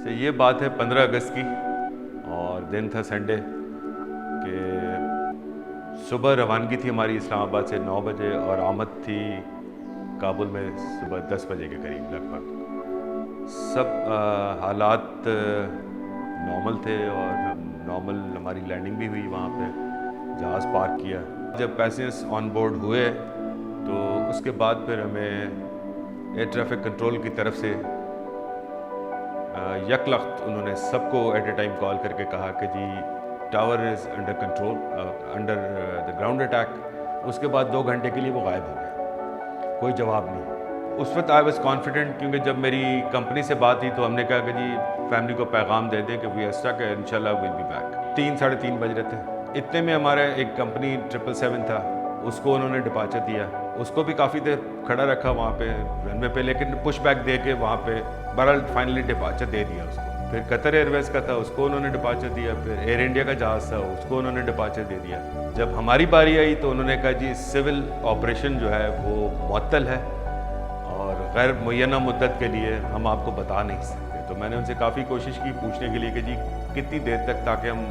تو یہ بات ہے 15 اگست کی اور دن تھا سنڈے کہ صبح روانگی تھی ہماری اسلام آباد سے 9 بجے اور آمد تھی کابل میں صبح 10 بجے کے قریب لگ بھگ. سب حالات نارمل تھے اور نارمل ہماری لینڈنگ بھی ہوئی وہاں پہ, جہاز پارک کیا. جب پیسنجرس آن بورڈ ہوئے تو اس کے بعد پھر ہمیں ایئر ٹریفک کنٹرول کی طرف سے یک لخت انہوں نے سب کو ایٹ اے ٹائم کال کر کے کہا کہ جی tower is under control, under the ground attack. اس کے بعد 2 گھنٹے کے لیے وہ غائب ہو گیا, کوئی جواب نہیں. اس وقت آئی واز کانفیڈنٹ کیونکہ جب میری کمپنی سے بات ہوئی تو ہم نے کہا کہ جی فیملی کو پیغام دے دیں کہ وی آر اسٹک, انشاءاللہ ول بی بیک. 3 ساڑھے 3 بج رہے تھے. اتنے میں ہمارا ایک کمپنی 777 تھا, اس کو انہوں نے ڈپارچر دیا. اس کو بھی کافی دیر کھڑا رکھا وہاں پہ رن وے پہ, لیکن پش بیک دے کے وہاں پہ بہرحال فائنلی ڈپارچر دے دیا اس کو. پھر قطر ایئر ویز کا تھا, اس کو انہوں نے ڈپارچر دیا. پھر ایئر انڈیا کا جہاز تھا, اس کو انہوں نے ڈپارچر دے دیا. جب ہماری باری آئی تو انہوں نے کہا جی سول آپریشن جو ہے وہ معطل ہے اور غیر معینہ مدت کے لیے ہم آپ کو بتا نہیں سکتے. تو میں نے ان سے کافی کوشش کی پوچھنے کے لیے کہ جی کتنی دیر تک, تاکہ ہم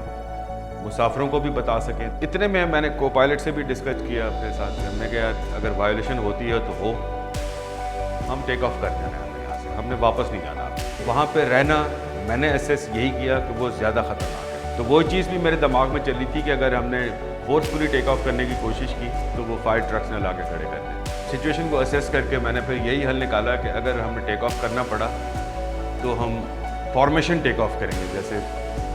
مسافروں کو بھی بتا سکیں. اتنے میں نے کو پائلٹ سے بھی ڈسکس کیا اپنے ساتھ. ہم نے کہا اگر وائلیشن ہوتی ہے تو ہو, ہم ٹیک آف کر دینا ہے یہاں سے, ہم نے واپس نہیں جانا. وہاں پہ رہنا میں نے ایسیس یہی کیا کہ وہ زیادہ خطرناک ہے. تو وہ چیز بھی میرے دماغ میں چل رہی تھی کہ اگر ہم نے فورسفلی ٹیک آف کرنے کی کوشش کی تو وہ فائر ٹرکس نہ لا کے کھڑے کر دیں. سچویشن کو اسیس کر کے میں نے پھر یہی حل نکالا کہ اگر ہمیں ٹیک آف کرنا پڑا تو ہم فارمیشن ٹیک آف کریں گے. جیسے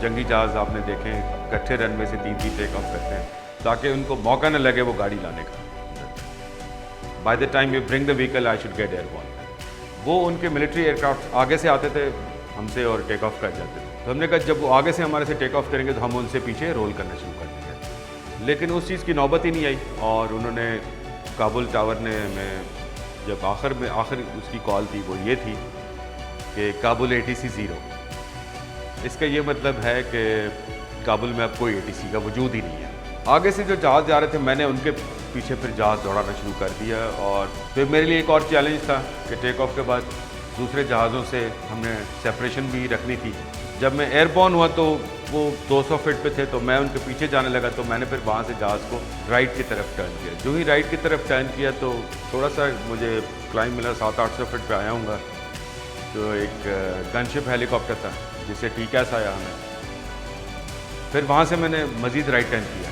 جنگی جہاز آپ نے دیکھیں کٹھے رن وے سے 3 ٹیک آف کرتے ہیں تاکہ ان کو موقع نہ لگے وہ گاڑی لانے کا. By the time you bring the vehicle I should get airborne. وہ ان کے ملٹری ایئر کرافٹ آگے سے آتے تھے ہم سے اور ٹیک آف کر جاتے تھے. تو ہم نے کہا جب وہ آگے سے ہمارے سے ٹیک آف کریں گے تو ہم ان سے پیچھے رول کرنا شروع کر دیں گے. لیکن اس چیز کی نوبت ہی نہیں آئی. اور انہوں نے کابل ٹاور نے ہمیں جب آخر اس کی کال تھی وہ یہ تھی کہ کابل ATC 0. اس کا یہ مطلب ہے کہ کابل میں اب کوئی ATC کا وجود ہی نہیں ہے. آگے سے جو جہاز جا رہے تھے میں نے ان کے پیچھے پھر جہاز دوڑانا شروع کر دیا. اور پھر میرے لیے ایک اور چیلنج تھا کہ ٹیک آف کے بعد دوسرے جہازوں سے ہم نے سیپریشن بھی رکھنی تھی. جب میں ایئر بورن ہوا تو وہ 200 فٹ پہ تھے تو میں ان کے پیچھے جانے لگا. تو میں نے پھر وہاں سے جہاز کو رائٹ کی طرف ٹرن کیا. جو ہی رائٹ کی طرف ٹرن کیا تو تھوڑا سا مجھے کلائم ملا, 700-800 فٹ پہ آیا ہوں گا. تو ایک گن شپ ہیلی کاپٹر تھا جسے ٹیکیس آیا ہمیں. پھر وہاں سے میں نے مزید رائٹ ٹرن کیا.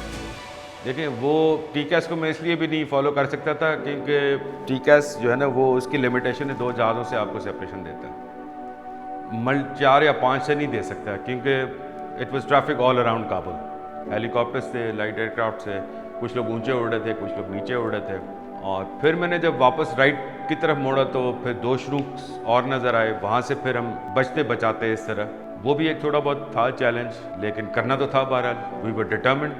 دیکھیں وہ ٹیکیس کو میں اس لیے بھی نہیں فالو کر سکتا تھا کیونکہ ٹیکیس جو ہے نا وہ اس کی لمیٹیشن ہے 2 جہازوں سے آپ کو سیپریشن دیتا ہے, 4 یا 5 سے نہیں دے سکتا کیونکہ it was traffic all around Kabul. Halley copters تھے, لائٹ ایئر کرافٹ سے, کچھ لوگ اونچے اڑ رہے تھے, کچھ لوگ نیچے اڑ رہے تھے. اور پھر میں نے جب واپس رائٹ کی طرف موڑا تو پھر 2 شروکس اور نظر آئے. وہاں سے پھر ہم بچتے بچاتے اس طرح, وہ بھی ایک تھوڑا بہت تھا چیلنج, لیکن کرنا تو تھا. بہرحال we were determined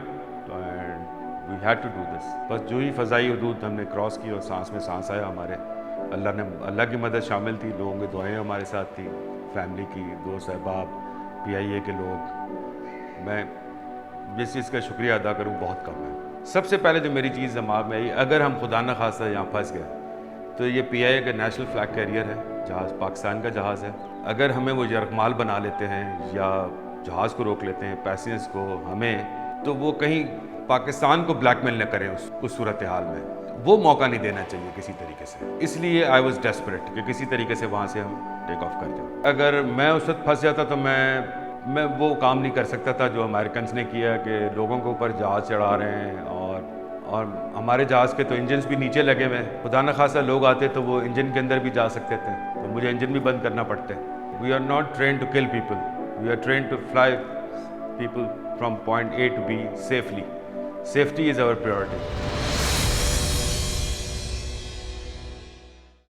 and we had to do this. بس جو ہی فضائی حدود ہم نے کراس کی اور سانس میں سانس آیا ہمارے. اللہ کی مدد شامل تھی, لوگوں کی دعائیں ہمارے ساتھ تھی, فیملی کی, دوست احباب, PIA کے لوگ. میں جس چیز کا شکریہ ادا کروں بہت کم ہے. سب سے پہلے جو میری چیز دماغ میں آئی, اگر ہم خدا نہ خواستہ یہاں پھنس گئے تو یہ PIA کا نیشنل فلیگ کیریئر ہے, جہاز پاکستان کا جہاز ہے. اگر ہمیں وہ یرغمال بنا لیتے ہیں یا جہاز کو روک لیتے ہیں, پیسنجرز کو, ہمیں, تو وہ کہیں پاکستان کو بلیک میل نہ کریں اس صورتحال میں. وہ موقع نہیں دینا چاہیے کسی طریقے سے. اس لیے آئی واز ڈیسپریٹ کہ کسی طریقے سے وہاں سے ہم ٹیک آف کر جائیں. اگر میں اس وقت پھنس جاتا تو میں وہ کام نہیں کر سکتا تھا جو امریکنز نے کیا کہ لوگوں کے اوپر جہاز چڑھا رہے ہیں. اور ہمارے جہاز کے تو انجنز بھی نیچے لگے ہوئے ہیں. خدا نہ خواستہ لوگ آتے تو وہ انجن کے اندر بھی جا سکتے تھے, تو مجھے انجن بھی بند کرنا پڑتے. We are not trained to kill people, we are trained to fly people from point A to B safely. Safety is our priority.